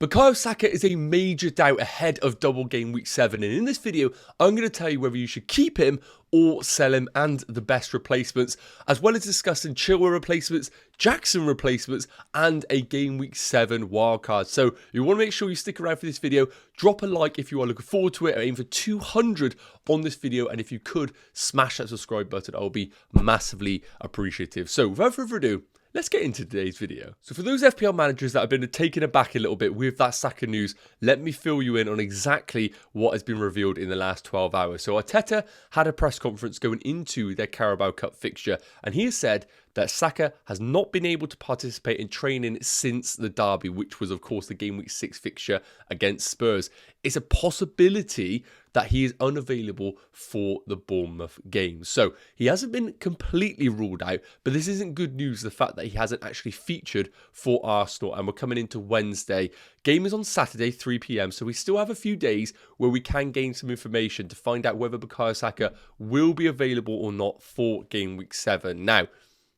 Bukayo Saka is a major doubt ahead of double game week 7, and in this video I'm going to tell you whether you should keep him or sell him and the best replacements, as well as discussing Chilwell replacements, Jackson replacements and a game week 7 wildcard. So you want to make sure you stick around for this video, drop a like if you are looking forward to it. I aim for 200 on this video, and if you could smash that subscribe button, I'll be massively appreciative. So without further ado, let's get into today's video. So for those FPL managers that have been taken aback a little bit with that Saka news, let me fill you in on exactly what has been revealed in the last 12 hours. So Arteta had a press conference going into their Carabao Cup fixture, and he has said that Saka has not been able to participate in training since the derby, which was of course the game week 6 fixture against Spurs. It's a possibility that he is unavailable for the Bournemouth game. So he hasn't been completely ruled out, but this isn't good news, the fact that he hasn't actually featured for Arsenal, and we're coming into Wednesday. Game is on Saturday, 3 PM, so we still have a few days where we can gain some information to find out whether Bukayo Saka will be available or not for game week 7. Now,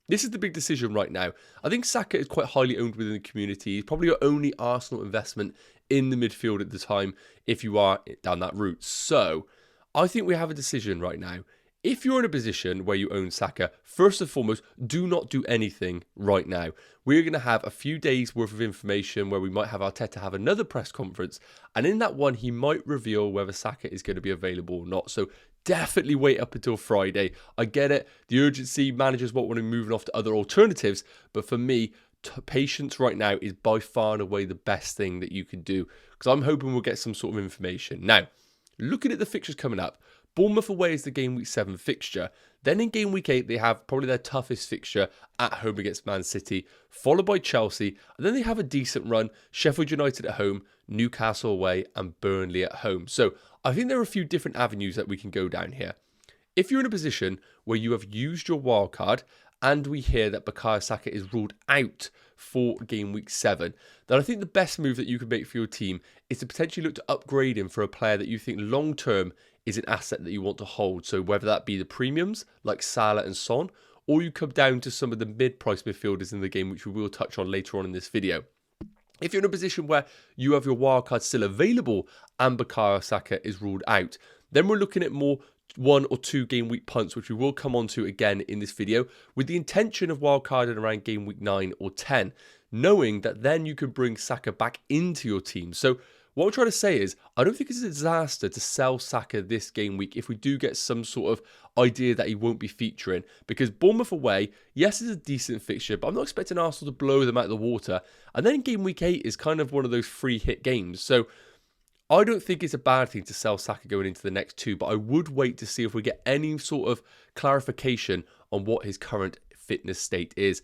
this is the big decision right now. I think Saka is quite highly owned within the community. He's probably your only Arsenal investment in the midfield at the time if you are down that route. So I think we have a decision right now. If you're in a position where you own Saka, first and foremost, do not do anything right now. We're going to have a few days worth of information where we might have Arteta have another press conference, and in that one he might reveal whether Saka is going to be available or not. So definitely wait up until Friday. I get it, the urgency, managers won't want to be moving off to other alternatives, but for me, patience right now is by far and away the best thing that you can do, because I'm hoping we'll get some sort of information. Now, looking at the fixtures coming up, Bournemouth away is the game week 7 fixture. Then in game week 8, they have probably their toughest fixture at home against Man City, followed by Chelsea. And then they have a decent run, Sheffield United at home, Newcastle away, and Burnley at home. So I think there are a few different avenues that we can go down here. If you're in a position where you have used your wildcard, and we hear that Bukayo Saka is ruled out for game week 7, then I think the best move that you can make for your team is to potentially look to upgrade him for a player that you think long term is an asset that you want to hold. So whether that be the premiums like Salah and Son, or you come down to some of the mid-price midfielders in the game, which we will touch on later on in this video. If you're in a position where you have your wildcard still available and Bukayo Saka is ruled out, then we're looking at more 1 or 2 game week punts, which we will come on to again in this video, with the intention of wildcarding around game week 9 or 10, knowing that then you can bring Saka back into your team. So what I'm trying to say is, I don't think it's a disaster to sell Saka this game week if we do get some sort of idea that he won't be featuring, because Bournemouth away, yes, it's a decent fixture, but I'm not expecting Arsenal to blow them out of the water. And then game week 8 is kind of one of those free hit games. So I don't think it's a bad thing to sell Saka going into the next 2, but I would wait to see if we get any sort of clarification on what his current fitness state is.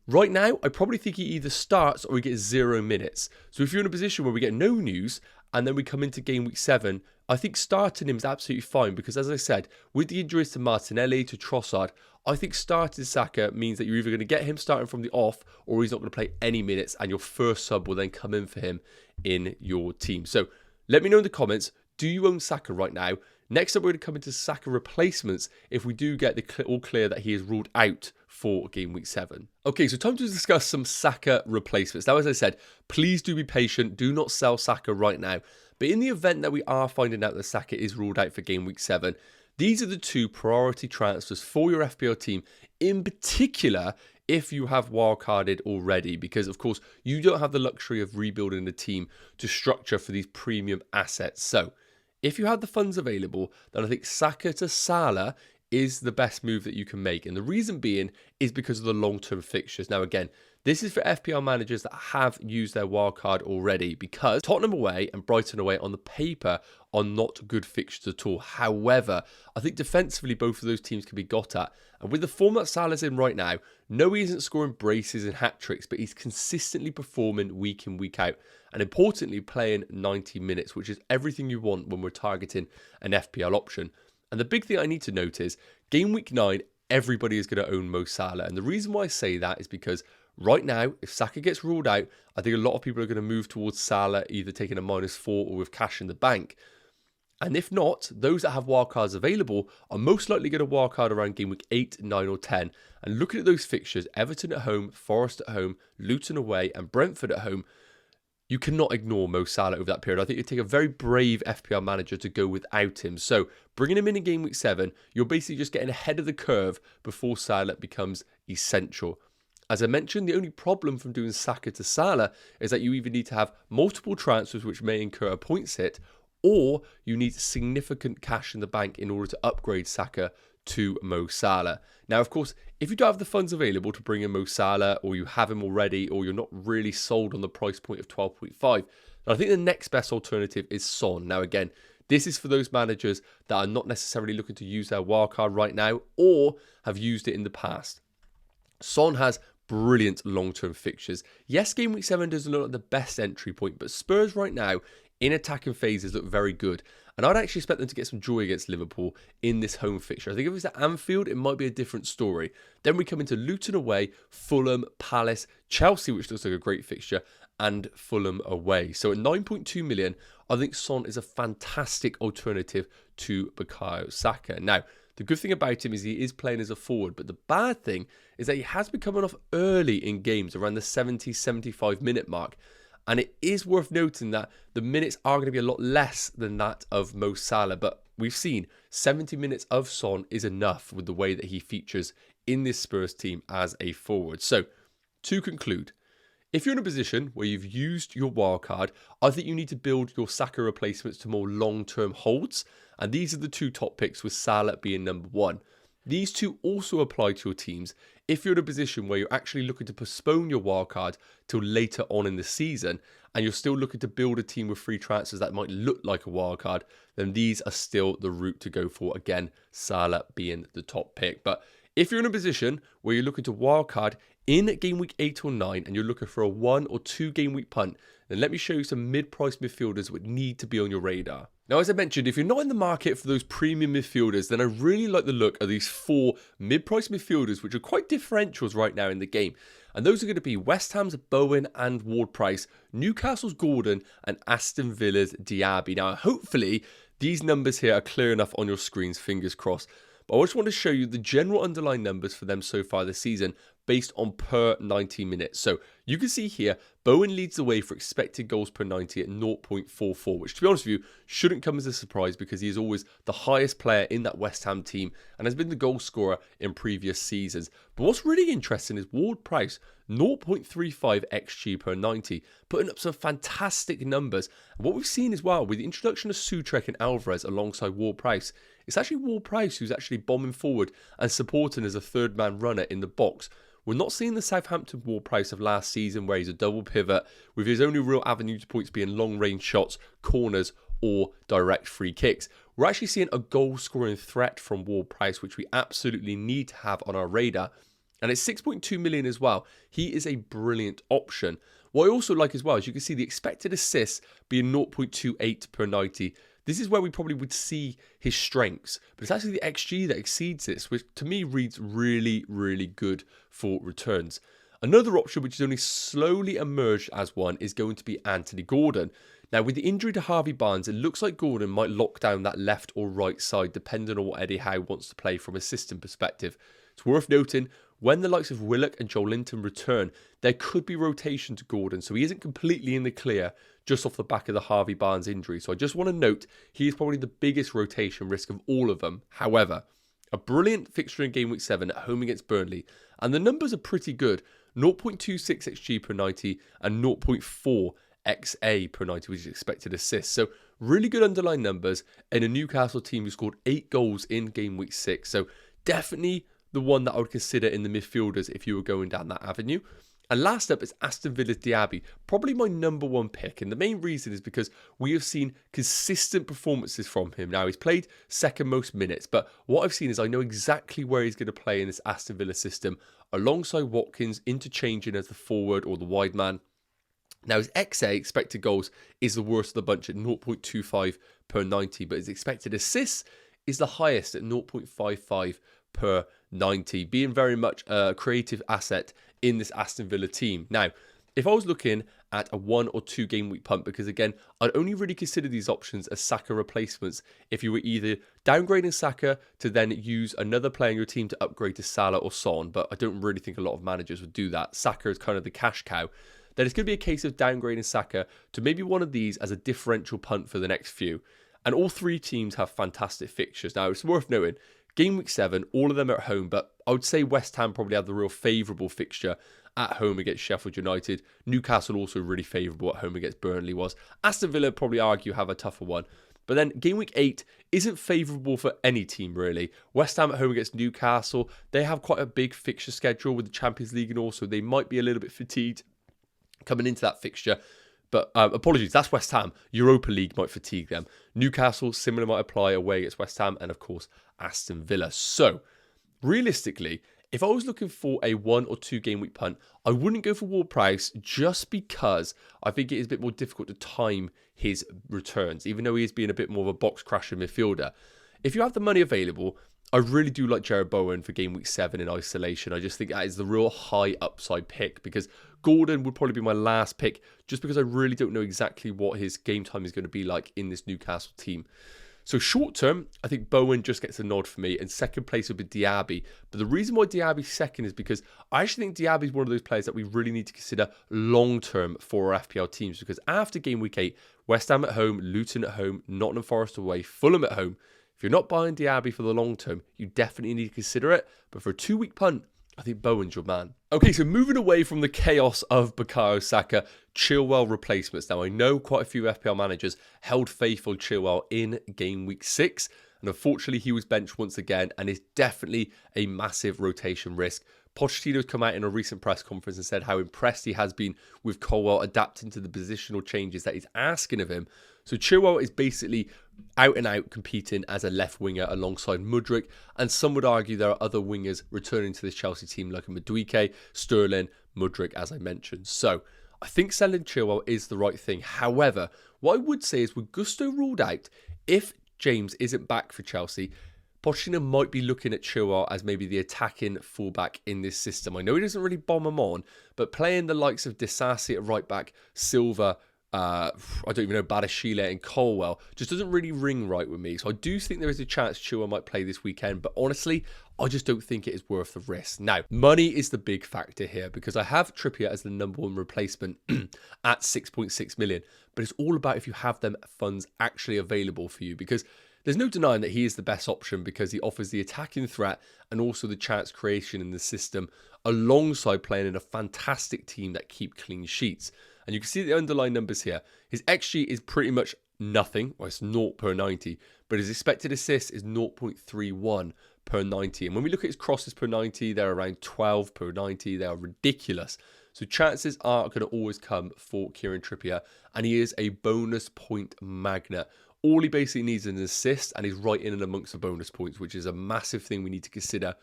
Right now, I probably think he either starts or he gets 0 minutes. So if you're in a position where we get no news and then we come into game week 7, I think starting him is absolutely fine, because as I said, with the injuries to Martinelli, to Trossard, I think starting Saka means that you're either going to get him starting from the off, or he's not going to play any minutes, and your first sub will then come in for him in your team. So let me know in the comments, do you own Saka right now? Next up, we're going to come into Saka replacements if we do get the all clear that he is ruled out for game week 7. Okay, so time to discuss some Saka replacements. Now, as I said, please do be patient. Do not sell Saka right now. But in the event that we are finding out that Saka is ruled out for game week 7, these are the 2 priority transfers for your FPL team, in particular if you have wildcarded already, because of course you don't have the luxury of rebuilding the team to structure for these premium assets. So if you have the funds available, then I think Saka to Salah is the best move that you can make. And the reason being is because of the long-term fixtures. Now, again, this is for FPL managers that have used their wildcard already, because Tottenham away and Brighton away on the paper are not good fixtures at all. However, I think defensively both of those teams can be got at. And with the form that Salah's in right now, no, he isn't scoring braces and hat-tricks, but he's consistently performing week in, week out. And importantly, playing 90 minutes, which is everything you want when we're targeting an FPL option. And the big thing I need to note is, game week 9, everybody is going to own Mo Salah. And the reason why I say that is because right now, if Saka gets ruled out, I think a lot of people are going to move towards Salah, either taking a -4 or with cash in the bank. And if not, those that have wildcards available are most likely going to wildcard around game week 8, 9 or 10. And looking at those fixtures, Everton at home, Forest at home, Luton away and Brentford at home, you cannot ignore Mo Salah over that period. I think it'd take a very brave FPL manager to go without him. So bringing him in game week 7, you're basically just getting ahead of the curve before Salah becomes essential. As I mentioned, the only problem from doing Saka to Salah is that you either need to have multiple transfers which may incur a points hit, or you need significant cash in the bank in order to upgrade Saka to Mo Salah. Now, of course, if you don't have the funds available to bring in Mo Salah, or you have him already, or you're not really sold on the price point of 12.5, I think the next best alternative is Son. Now, again, this is for those managers that are not necessarily looking to use their wildcard right now, or have used it in the past. Son has brilliant long-term fixtures. Yes, game week 7 doesn't look like the best entry point, but Spurs right now in attacking phases look very good. And I'd actually expect them to get some joy against Liverpool in this home fixture. I think if it was at Anfield, it might be a different story. Then we come into Luton away, Fulham, Palace, Chelsea, which looks like a great fixture, and Fulham away. So at 9.2 million, I think Son is a fantastic alternative to Bukayo Saka. Now, the good thing about him is he is playing as a forward, but the bad thing is that he has been coming off early in games around the 70-75 minute mark. And it is worth noting that the minutes are going to be a lot less than that of Mo Salah. But we've seen 70 minutes of Son is enough with the way that he features in this Spurs team as a forward. So, to conclude, if you're in a position where you've used your wildcard, I think you need to build your Saka replacements to more long-term holds. And these are the two top picks, with Salah being number 1. These two also apply to your teams if you're in a position where you're actually looking to postpone your wildcard till later on in the season, and you're still looking to build a team with free transfers that might look like a wildcard, then these are still the route to go for. Again, Salah being the top pick. But if you're in a position where you're looking to wildcard in game week 8 or 9 and you're looking for a 1 or 2 game week punt, then let me show you some mid-price midfielders that need to be on your radar. Now, as I mentioned, if you're not in the market for those premium midfielders, then I really like the look of these 4 mid-price midfielders, which are quite differentials right now in the game. And those are going to be West Ham's Bowen and Ward-Prowse, Newcastle's Gordon, and Aston Villa's Diaby. Now, hopefully, these numbers here are clear enough on your screens, fingers crossed. But I just want to show you the general underlying numbers for them so far this season based on per 90 minutes. So you can see here, Bowen leads the way for expected goals per 90 at 0.44, which to be honest with you, shouldn't come as a surprise because he is always the highest player in that West Ham team and has been the goal scorer in previous seasons. But what's really interesting is Ward-Prowse, 0.35 XG per 90, putting up some fantastic numbers. And what we've seen as well with the introduction of Souček and Alvarez alongside Ward-Prowse, it's actually Ward-Prowse who's actually bombing forward and supporting as a third-man runner in the box. We're not seeing the Southampton Ward-Prowse of last season where he's a double pivot with his only real avenue to points being long-range shots, corners or direct free kicks. We're actually seeing a goal-scoring threat from Ward-Prowse, which we absolutely need to have on our radar. And it's 6.2 million as well. He is a brilliant option. What I also like as well is you can see the expected assists being 0.28 per 90. This is where we probably would see his strengths, but it's actually the XG that exceeds this, which to me reads really, really good for returns. Another option which has only slowly emerged as one is going to be Anthony Gordon. Now, with the injury to Harvey Barnes, it looks like Gordon might lock down that left or right side, depending on what Eddie Howe wants to play from a system perspective. It's worth noting, when the likes of Willock and Joelinton return, there could be rotation to Gordon, so he isn't completely in the clear just off the back of the Harvey Barnes injury. So I just want to note, he is probably the biggest rotation risk of all of them. However, a brilliant fixture in game week 7 at home against Burnley, and the numbers are pretty good. 0.26 XG per 90 and 0.4 XA per 90, which is expected assists. So really good underlying numbers in a Newcastle team who scored 8 goals in game week 6. So definitely the one that I would consider in the midfielders if you were going down that avenue. And last up is Aston Villa's Diaby, probably my number 1 pick. And the main reason is because we have seen consistent performances from him. Now, he's played second most minutes, but what I've seen is I know exactly where he's going to play in this Aston Villa system, alongside Watkins, interchanging as the forward or the wide man. Now, his XA, expected goals, is the worst of the bunch at 0.25 per 90, but his expected assists is the highest at 0.55 per 90, being very much a creative asset in this Aston Villa team. Now, if I was looking at a 1 or 2 game week punt, because again, I'd only really consider these options as Saka replacements if you were either downgrading Saka to then use another player in your team to upgrade to Salah or Son, but I don't really think a lot of managers would do that. Saka is kind of the cash cow. then it's going to be a case of downgrading Saka to maybe one of these as a differential punt for the next few. And all three teams have fantastic fixtures. Now, it's worth noting, Game Week 7, all of them are at home, but I would say West Ham probably have the real favourable fixture at home against Sheffield United. Newcastle also really favourable at home against Burnley was. Aston Villa probably argue have a tougher one. But then Game Week 8 isn't favourable for any team, really. West Ham at home against Newcastle, they have quite a big fixture schedule with the Champions League and also they might be a little bit fatigued coming into that fixture. But apologies, that's West Ham. Europa League might fatigue them. Newcastle, similar might apply away against West Ham and, of course, Aston Villa. So, realistically, if I was looking for a 1 or 2 game week punt, I wouldn't go for Ward-Prowse just because I think it is a bit more difficult to time his returns, even though he is being a bit more of a box crasher midfielder. If you have the money available, I really do like Jared Bowen for game week 7 in isolation. I just think that is the real high upside pick because Gordon would probably be my last pick just because I really don't know exactly what his game time is going to be like in this Newcastle team. So short term, I think Bowen just gets a nod for me, and second place would be Diaby. But the reason why Diaby's second is because I actually think Diaby is one of those players that we really need to consider long term for our FPL teams. Because after game week 8, West Ham at home, Luton at home, Nottingham Forest away, Fulham at home. If you're not buying Diaby for the long term, you definitely need to consider it. But for a 2-week punt, I think Bowen's your man. Okay, so moving away from the chaos of Bukayo Saka, Chilwell replacements. Now, I know quite a few FPL managers held faith on Chilwell in game week 6, and unfortunately, he was benched once again, and is definitely a massive rotation risk. Pochettino's come out in a recent press conference and said how impressed he has been with Chilwell adapting to the positional changes that he's asking of him. So Chilwell is basically out and out competing as a left winger alongside Mudryk, and some would argue there are other wingers returning to this Chelsea team like Madueke, Sterling, Mudryk, as I mentioned. So I think selling Chilwell is the right thing. However, what I would say is with Gusto ruled out, if James isn't back for Chelsea, Pochettino might be looking at Chilwell as maybe the attacking fullback in this system. I know he doesn't really bomb him on, but playing the likes of Disasi at right back, Silva, I don't even know, Badashile and Colwell just doesn't really ring right with me. So I do think there is a chance Chilwell might play this weekend, but honestly, I just don't think it is worth the risk. Now, money is the big factor here because I have Trippier as the number 1 replacement at 6.6 million, but it's all about if you have them funds actually available for you, because there's no denying that he is the best option because he offers the attacking threat and also the chance creation in the system alongside playing in a fantastic team that keep clean sheets. And you can see the underlying numbers here. His XG is pretty much nothing, or it's 0 per 90, but his expected assists is 0.31 per 90. And when we look at his crosses per 90, they're around 12 per 90. They are ridiculous. So chances are going to always come for Kieran Trippier, and he is a bonus point magnet. All he basically needs is an assist, and he's right in and amongst the bonus points, which is a massive thing we need to consider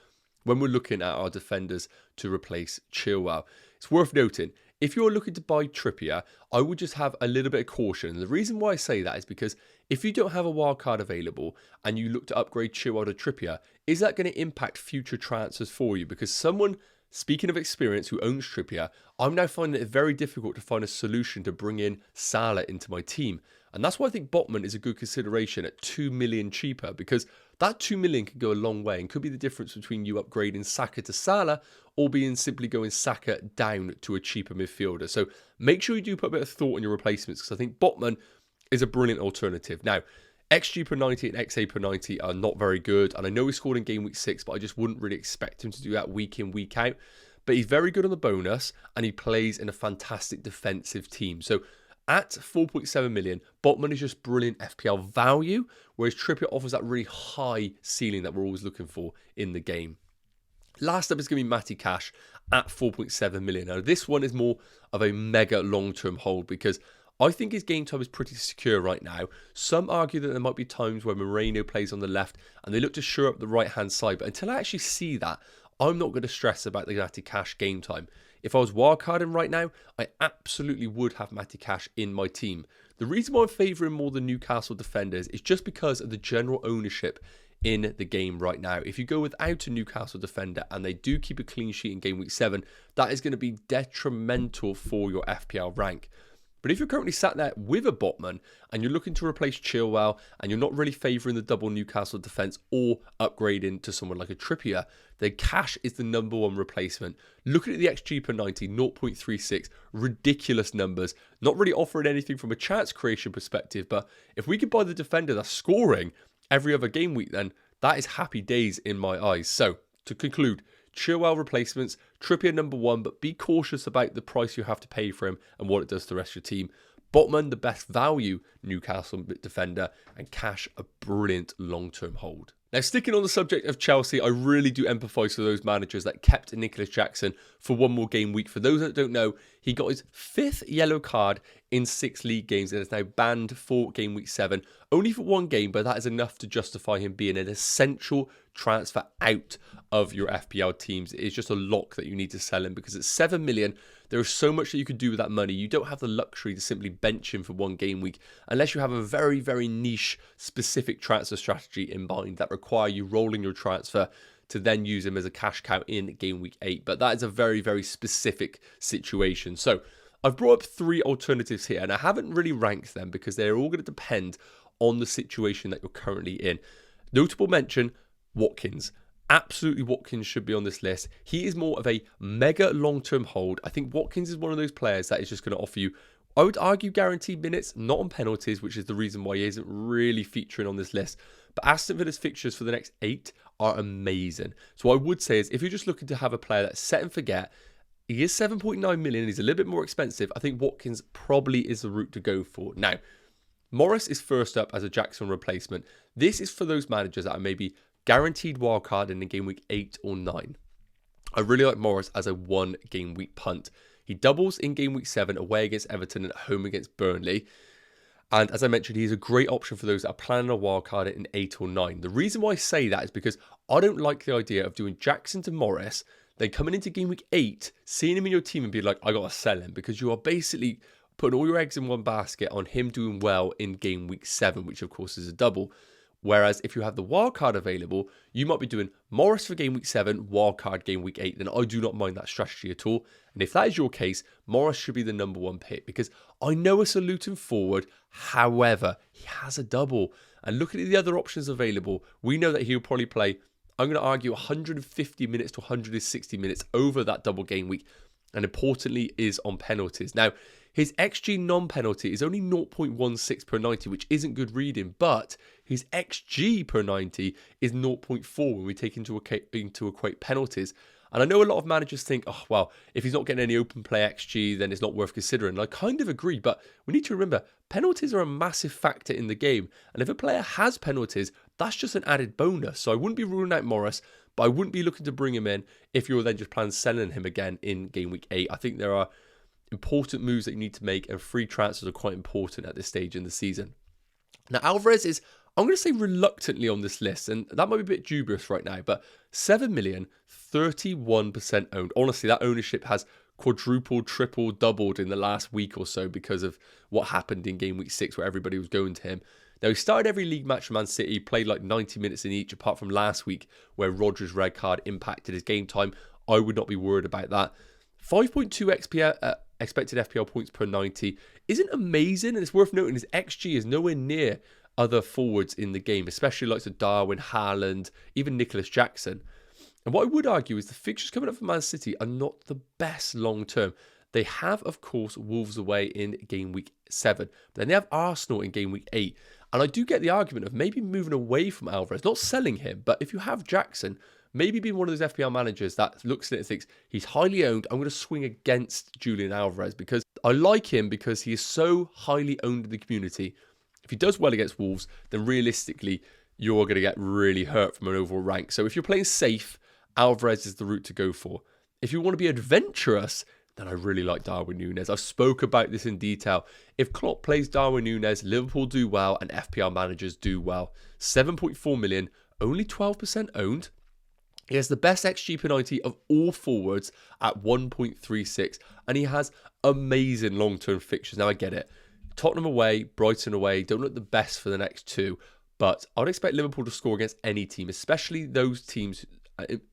when we're looking at our defenders to replace Chilwell. It's worth noting, if you're looking to buy Trippier, I would just have a little bit of caution. And the reason why I say that is because if you don't have a wild card available and you look to upgrade Chilwell to Trippier, is that going to impact future transfers for you? Because someone, speaking of experience, who owns Trippier, I'm now finding it very difficult to find a solution to bring in Salah into my team. And that's why I think Botman is a good consideration at 2 million cheaper, because that 2 million could go a long way and could be the difference between you upgrading Saka to Salah or being simply going Saka down to a cheaper midfielder. So make sure you do put a bit of thought on your replacements, because I think Botman is a brilliant alternative. Now, XG per 90 and XA per 90 are not very good, and I know he scored in game week 6, but I just wouldn't really expect him to do that week in, week out. But he's very good on the bonus, and he plays in a fantastic defensive team. So at 4.7 million, Botman is just brilliant FPL value, whereas Trippier offers that really high ceiling that we're always looking for in the game. Last up is going to be Matty Cash at 4.7 million. Now, this one is more of a mega long-term hold because I think his game time is pretty secure right now. Some argue that there might be times where Moreno plays on the left and they look to shore up the right-hand side. But until I actually see that, I'm not going to stress about the Matty Cash game time. If I was wildcarding right now, I absolutely would have Matty Cash in my team. The reason why I'm favouring more the Newcastle defenders is just because of the general ownership in the game right now. If you go without a Newcastle defender and they do keep a clean sheet in game week 7, that is going to be detrimental for your FPL rank. But if you're currently sat there with a Botman and you're looking to replace Chilwell and you're not really favouring the double Newcastle defence or upgrading to someone like a Trippier, then Cash is the number one replacement. Looking at the XG per 90, 0.36, ridiculous numbers, not really offering anything from a chance creation perspective, but if we could buy the defender that's scoring every other game week, then that is happy days in my eyes. So, to conclude, Chilwell replacements, Trippier number one, but be cautious about the price you have to pay for him and what it does to the rest of your team. Botman, the best value Newcastle defender, and Cash, a brilliant long-term hold. Now, sticking on the subject of Chelsea, I really do empathise with those managers that kept Nicholas Jackson for one more game week. For those that don't know, he got his 5th yellow card in 6 league games and is now banned for game week 7. Only for one game, but that is enough to justify him being an essential transfer out of your FPL teams. It is just a lock that you need to sell him because at 7 million, there is so much that you could do with that money. You don't have the luxury to simply bench him for one game week unless you have a very, very niche, specific transfer strategy in mind that require you rolling your transfer to then use him as a cash cow in game week 8. But that is a very, very specific situation. So I've brought up 3 alternatives here and I haven't really ranked them because they're all going to depend on the situation that you're currently in. Notable mention, Watkins. Absolutely, Watkins should be on this list. He is more of a mega long-term hold. I think Watkins is one of those players that is just going to offer you, I would argue, guaranteed minutes, not on penalties, which is the reason why he isn't really featuring on this list. But Aston Villa's fixtures for the next 8 are amazing. So what I would say is, if you're just looking to have a player that's set and forget, he is 7.9 million, he's a little bit more expensive. I think Watkins probably is the route to go for. Now, Morris is first up as a Jackson replacement. This is for those managers that are maybe guaranteed wildcard in the game week 8 or 9. I really like Morris as a 1 game week punt. He doubles in game week 7 away against Everton and at home against Burnley. And as I mentioned, he's a great option for those that are planning a wildcard in 8 or 9. The reason why I say that is because I don't like the idea of doing Jackson to Morris, then coming into game week 8, seeing him in your team and being like, I got to sell him, because you are basically putting all your eggs in one basket on him doing well in game week 7, which of course is a double. Whereas if you have the wildcard available, you might be doing Morris for game week 7, wildcard game week 8. Then I do not mind that strategy at all. And if that is your case, Morris should be the number 1 pick because I know it's a Luton forward. However, he has a double. And looking at the other options available, we know that he'll probably play, I'm going to argue, 150 minutes to 160 minutes over that double game week. And importantly, is on penalties. Now, his XG non-penalty is only 0.16 per 90, which isn't good reading, but his XG per 90 is 0.4 when we take into equate penalties. And I know a lot of managers think, oh, well, if he's not getting any open play XG, then it's not worth considering. And I kind of agree, but we need to remember, penalties are a massive factor in the game. And if a player has penalties, that's just an added bonus. So I wouldn't be ruling out Morris, but I wouldn't be looking to bring him in if you're then just planning selling him again in game week 8. I think there are important moves that you need to make, and free transfers are quite important at this stage in the season. Now, Alvarez is, I'm going to say, reluctantly on this list, and that might be a bit dubious right now, but 7 million, 31% owned. Honestly, that ownership has quadrupled, tripled, doubled in the last week or so because of what happened in game week 6 where everybody was going to him. Now, he started every league match for Man City, played like 90 minutes in each, apart from last week where Rodgers' red card impacted his game time. I would not be worried about that. 5.2 expected FPL points per 90 isn't amazing, and it's worth noting his XG is nowhere near other forwards in the game, especially like Darwin, Haaland, even Nicholas Jackson. And what I would argue is the fixtures coming up for Man City are not the best long term. They have, of course, Wolves away in game week 7, but then they have Arsenal in game week 8. And I do get the argument of maybe moving away from Alvarez, not selling him, but if you have Jackson, maybe being one of those FPL managers that looks at it and thinks, he's highly owned, I'm going to swing against Julian Alvarez because I like him because he is so highly owned in the community. If he does well against Wolves, then realistically, you're going to get really hurt from an overall rank. So if you're playing safe, Alvarez is the route to go for. If you want to be adventurous, then I really like Darwin Núñez. I've spoke about this in detail. If Klopp plays Darwin Núñez, Liverpool do well and FPL managers do well. 7.4 million, only 12% owned. He has the best XG per 90 of all forwards at 1.36, and he has amazing long-term fixtures. Now, I get it. Tottenham away, Brighton away, don't look the best for the next 2, but I would expect Liverpool to score against any team, especially those teams,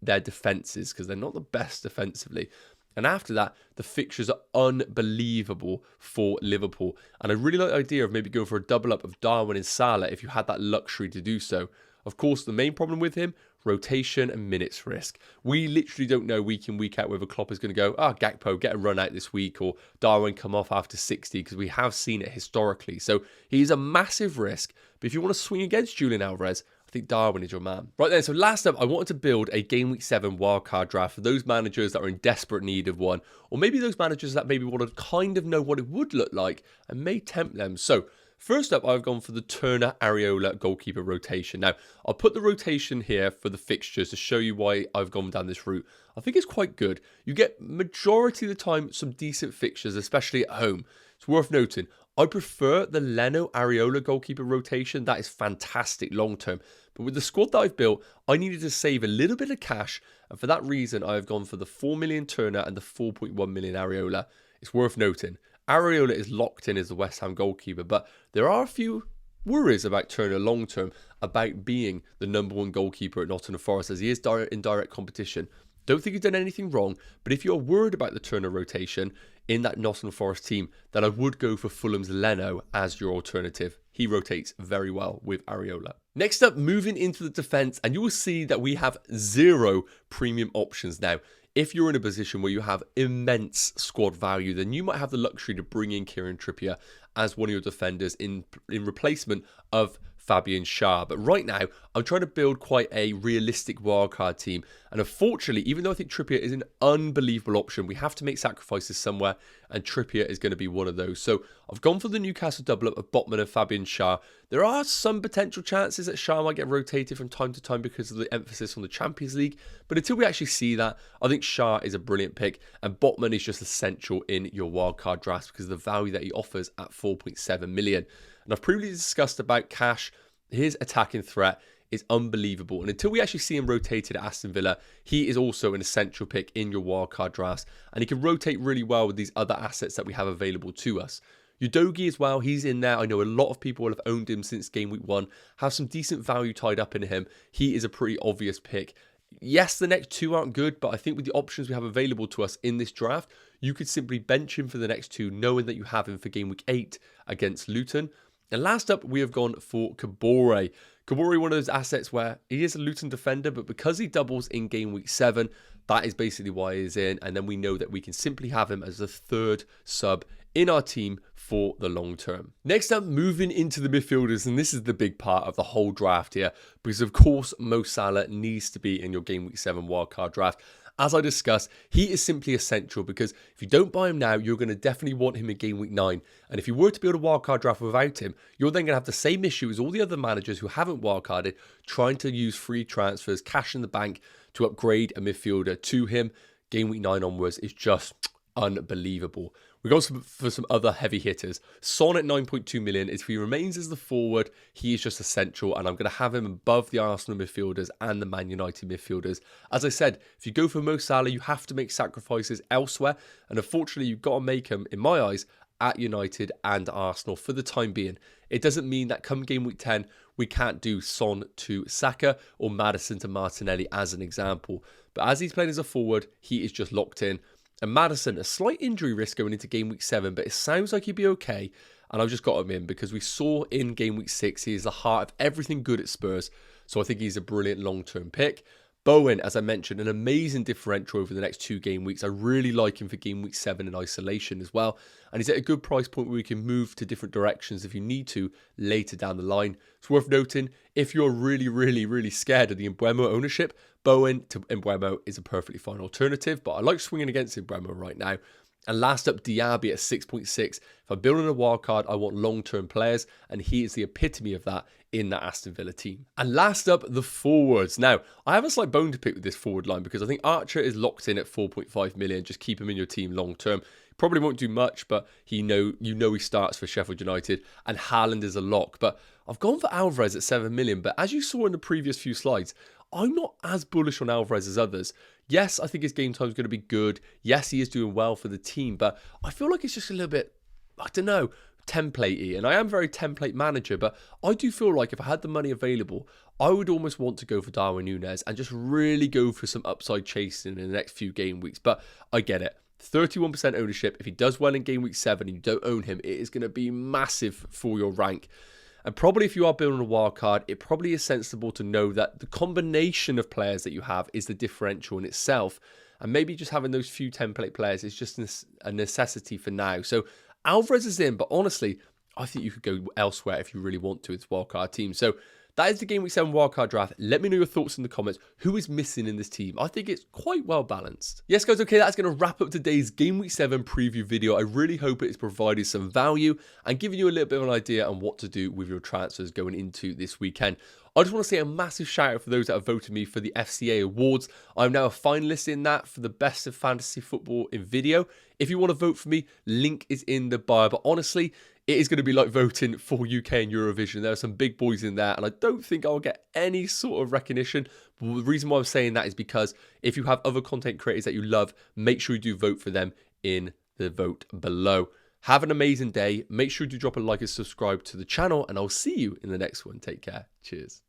their defences, because they're not the best defensively. And after that, the fixtures are unbelievable for Liverpool. And I really like the idea of maybe going for a double up of Darwin and Salah if you had that luxury to do so. Of course, the main problem with him, rotation and minutes risk. We literally don't know week in, week out whether Klopp is going to go, Gakpo, get a run out this week, or Darwin come off after 60, because we have seen it historically. So he's a massive risk. But if you want to swing against Julian Alvarez, I think Darwin is your man. Right then, so last up, I wanted to build a Game Week 7 wildcard draft for those managers that are in desperate need of one, or maybe those managers that maybe want to kind of know what it would look like and may tempt them. So first up, I've gone for the Turner Areola goalkeeper rotation. Now, I'll put the rotation here for the fixtures to show you why I've gone down this route. I think it's quite good. You get majority of the time some decent fixtures, especially at home. It's worth noting, I prefer the Leno Areola goalkeeper rotation. That is fantastic long term. But with the squad that I've built, I needed to save a little bit of cash. And for that reason, I've gone for the 4 million Turner and the 4.1 million Areola. It's worth noting, Areola is locked in as the West Ham goalkeeper, but there are a few worries about Turner long term about being the #1 goalkeeper at Nottingham Forest, as he is in direct competition. Don't think he's done anything wrong, but if you're worried about the Turner rotation in that Nottingham Forest team, then I would go for Fulham's Leno as your alternative. He rotates very well with Areola. Next up, moving into the defence, and you will see that we have 0 premium options now. If you're in a position where you have immense squad value, then you might have the luxury to bring in Kieran Trippier as one of your defenders in replacement of Fabian Schär. But right now, I'm trying to build quite a realistic wildcard team. And unfortunately, even though I think Trippier is an unbelievable option, we have to make sacrifices somewhere, and Trippier is going to be one of those. So I've gone for the Newcastle double-up of Botman and Fabian Schär. There are some potential chances that Schär might get rotated from time to time because of the emphasis on the Champions League. But until we actually see that, I think Schär is a brilliant pick, and Botman is just essential in your wildcard drafts because of the value that he offers at 4.7 million. And I've previously discussed about Cash. His attacking threat is unbelievable. And until we actually see him rotated at Aston Villa, he is also an essential pick in your wildcard drafts. And he can rotate really well with these other assets that we have available to us. Udogie as well, he's in there. I know a lot of people will have owned him since Game Week 1, have some decent value tied up in him. He is a pretty obvious pick. Yes, the next 2 aren't good, but I think with the options we have available to us in this draft, you could simply bench him for the next 2, knowing that you have him for Game Week 8 against Luton. And last up, we have gone for Kabore. Kabore, one of those assets where he is a Luton defender, but because he doubles in Game Week 7, that is basically why he's in. And then we know that we can simply have him as the 3rd sub in our team for the long term. Next up, moving into the midfielders, and this is the big part of the whole draft here, because of course Mo Salah needs to be in your Game Week 7 wildcard draft. As I discussed, he is simply essential because if you don't buy him now, you're going to definitely want him in Game Week 9. And if you were to build a wildcard draft without him, you're then going to have the same issue as all the other managers who haven't wildcarded, trying to use free transfers, cash in the bank to upgrade a midfielder to him. Game Week 9 onwards is just unbelievable. We go for some other heavy hitters. Son at 9.2 million. If he remains as the forward, he is just essential, and I'm going to have him above the Arsenal midfielders and the Man United midfielders. As I said, if you go for Mo Salah, you have to make sacrifices elsewhere, and unfortunately, you've got to make them, in my eyes, at United and Arsenal for the time being. It doesn't mean that come Game Week 10, we can't do Son to Saka or Maddison to Martinelli as an example. But as he's playing as a forward, he is just locked in. And Maddison, a slight injury risk going into Game Week 7, but it sounds like he'd be okay. And I've just got him in because we saw in Game Week 6, he is the heart of everything good at Spurs. So I think he's a brilliant long-term pick. Bowen, as I mentioned, an amazing differential over the next 2 game weeks. I really like him for Game Week 7 in isolation as well. And he's at a good price point where we can move to different directions if you need to later down the line. It's worth noting, if you're really scared of the Mbeumo ownership, Bowen to Mbeumo is a perfectly fine alternative. But I like swinging against Mbeumo right now. And last up, Diaby at 6.6. If I'm building a wildcard, I want long-term players, and he is the epitome of that in that Aston Villa team. And last up, the forwards. Now, I have a slight bone to pick with this forward line because I think Archer is locked in at 4.5 million. Just keep him in your team long-term. Probably won't do much, but you know he starts for Sheffield United, and Haaland is a lock. But I've gone for Alvarez at 7 million, but as you saw in the previous few slides, I'm not as bullish on Alvarez as others. Yes, I think his game time is going to be good. Yes, he is doing well for the team, but I feel like it's just a little bit, I don't know, template-y. And I am very template manager, but I do feel like if I had the money available, I would almost want to go for Darwin Núñez and just really go for some upside chasing in the next few game weeks. But I get it. 31% ownership. If he does well in game week 7 and you don't own him, it is going to be massive for your rank. And probably if you are building a wildcard, it probably is sensible to know that the combination of players that you have is the differential in itself. And maybe just having those few template players is just a necessity for now. So Alvarez is in, but honestly, I think you could go elsewhere if you really want to. It's wildcard team. So that is the Game Week 7 wildcard draft. Let me know your thoughts in the comments. Who is missing in this team? I think it's quite well balanced. Yes, guys, okay, that's going to wrap up today's Game Week 7 preview video. I really hope it has provided some value and given you a little bit of an idea on what to do with your transfers going into this weekend. I just want to say a massive shout out for those that have voted me for the FCA Awards. I'm now a finalist in that for the best of fantasy football in video. If you want to vote for me, link is in the bio. But honestly, it is going to be like voting for UK and Eurovision. There are some big boys in there, and I don't think I'll get any sort of recognition. But the reason why I'm saying that is because if you have other content creators that you love, make sure you do vote for them in the vote below. Have an amazing day. Make sure you do drop a like and subscribe to the channel, and I'll see you in the next one. Take care. Cheers.